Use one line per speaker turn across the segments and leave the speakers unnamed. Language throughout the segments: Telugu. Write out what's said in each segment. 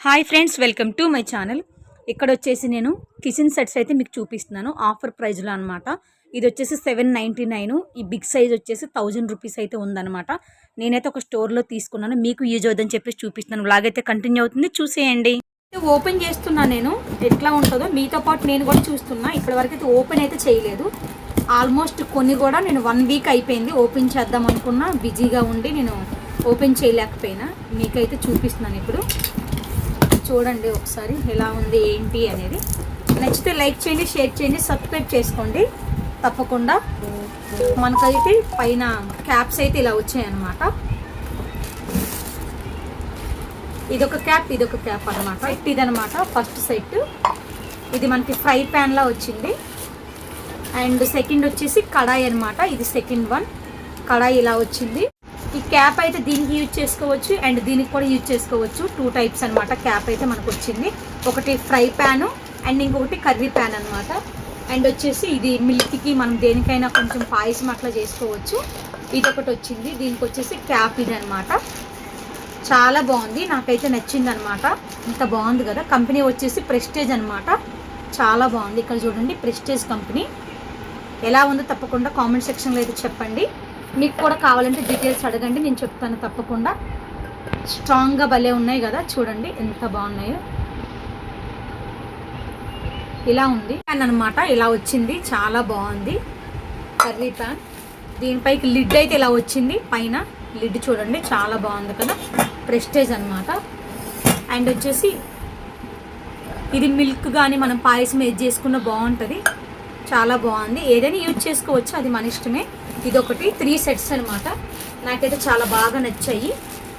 Hi friends, welcome to my channel. ఇక్కడ వచ్చేసి నేను కిచెన్ సెట్స్ అయితే మీకు చూపిస్తున్నాను ఆఫర్ ప్రైజ్లో అనమాట. ఇది వచ్చేసి 799. ఈ బిగ్ సైజ్ వచ్చేసి 1000 రూపీస్ అయితే ఉందన్నమాట. నేనైతే ఒక స్టోర్లో తీసుకున్నాను, మీకు యూజ్ అవుతుందని చెప్పేసి చూపిస్తున్నాను. లాగైతే కంటిన్యూ అవుతుంది, చూసేయండి. ఓపెన్ చేస్తున్నా నేను, ఎట్లా ఉంటుందో మీతో పాటు నేను కూడా చూస్తున్నా. ఇప్పటి వరకు అయితే ఓపెన్ అయితే చేయలేదు. ఆల్మోస్ట్ కొన్ని కూడా నేను 1 వీక్ అయిపోయింది ఓపెన్ చేద్దాం అనుకున్నా, బిజీగా ఉండి నేను ఓపెన్ చేయలేకపోయినా. మీకైతే చూపిస్తున్నాను ఇప్పుడు. చూడండి ఒకసారి ఎలా ఉంది ఏంటి అనేది. నచ్చితే లైక్ చేయండి, షేర్ చేయండి, సబ్స్క్రైబ్ చేసుకోండి తప్పకుండా. మనకైతే పైన క్యాప్స్ అయితే ఇలా వచ్చాయన్నమాట. ఇదొక క్యాప్, ఇదొక క్యాప్ అనమాట. ఇదనమాట ఫస్ట్ సెట్. ఇది మనకి ఫ్రై ప్యాన్లా వచ్చింది. అండ్ సెకండ్ వచ్చేసి కడాయి అనమాట. ఇది సెకండ్ వన్. కడాయి ఇలా వచ్చింది. ఈ క్యాప్ అయితే దీనికి యూజ్ చేసుకోవచ్చు అండ్ దీనికి కూడా యూజ్ చేసుకోవచ్చు. 2 టైప్స్ అనమాట క్యాప్ అయితే మనకు వచ్చింది. ఒకటి ఫ్రై ప్యాను అండ్ ఇంకొకటి కర్రీ ప్యాన్ అనమాట. అండ్ వచ్చేసి ఇది మిల్క్కి మనం దేనికైనా కొంచెం పాయసం అట్లా చేసుకోవచ్చు. ఇది ఒకటి వచ్చింది. దీనికి వచ్చేసి క్యాప్ ఇది అనమాట. చాలా బాగుంది, నాకైతే నచ్చింది అనమాట. ఇంత బాగుంది కదా. కంపెనీ వచ్చేసి ప్రెస్టేజ్ అనమాట. చాలా బాగుంది. ఇక్కడ చూడండి, ప్రెస్టేజ్ కంపెనీ. ఎలా ఉందో తప్పకుండా కామెంట్ సెక్షన్లో అయితే చెప్పండి. మీకు కూడా కావాలంటే డీటెయిల్స్ అడగండి, నేను చెప్తాను తప్పకుండా. స్ట్రాంగ్గా భలే ఉన్నాయి కదా, చూడండి ఎంత బాగున్నాయో. ఇలా ఉంది ప్యాన్ అనమాట, ఇలా వచ్చింది. చాలా బాగుంది కర్రీ ప్యాన్. దీనిపైకి లిడ్ అయితే ఇలా వచ్చింది. పైన లిడ్ చూడండి, చాలా బాగుంది కదా. ప్రెస్టేజ్ అనమాట. అండ్ వచ్చేసి ఇది మిల్క్ కానీ మనం పాయసం ఏది చేసుకున్న బాగుంటుంది. చాలా బాగుంది. ఏదైనా యూజ్ చేసుకోవచ్చు, అది మన ఇష్టమే. ఇదొకటి 3 సెట్స్ అనమాట. నాకైతే చాలా బాగా నచ్చాయి.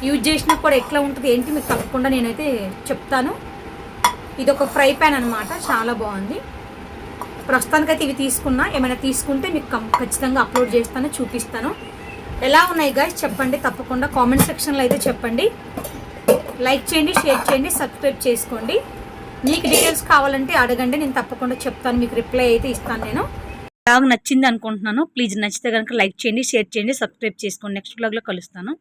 యూజ్ చేసినా కూడా ఎట్లా ఉంటుంది ఏంటి మీకు తప్పకుండా నేనైతే చెప్తాను. ఇదొక ఫ్రై ప్యాన్ అనమాట. చాలా బాగుంది. ప్రస్తుతానికైతే ఇవి తీసుకున్నా. ఏమైనా తీసుకుంటే మీకు ఖచ్చితంగా అప్లోడ్ చేస్తాను, చూపిస్తాను. ఎలా ఉన్నాయి గైస్ చెప్పండి తప్పకుండా కామెంట్ సెక్షన్లో అయితే చెప్పండి. లైక్ చేయండి, షేర్ చేయండి, సబ్స్క్రైబ్ చేసుకోండి. మీకు డీటెయిల్స్ కావాలంటే అడగండి, నేను తప్పకుండా చెప్తాను, మీకు రిప్లై అయితే ఇస్తాను. నేను బ్లాగ్ నచ్చింది అనుకుంటున్నాను. ప్లీజ్ నచ్చితే కనుక లైక్ చేయండి, షేర్ చేయండి, సబ్స్క్రైబ్ చేసుకోండి. నెక్స్ట్ బ్లాగ్లో కలుస్తాను.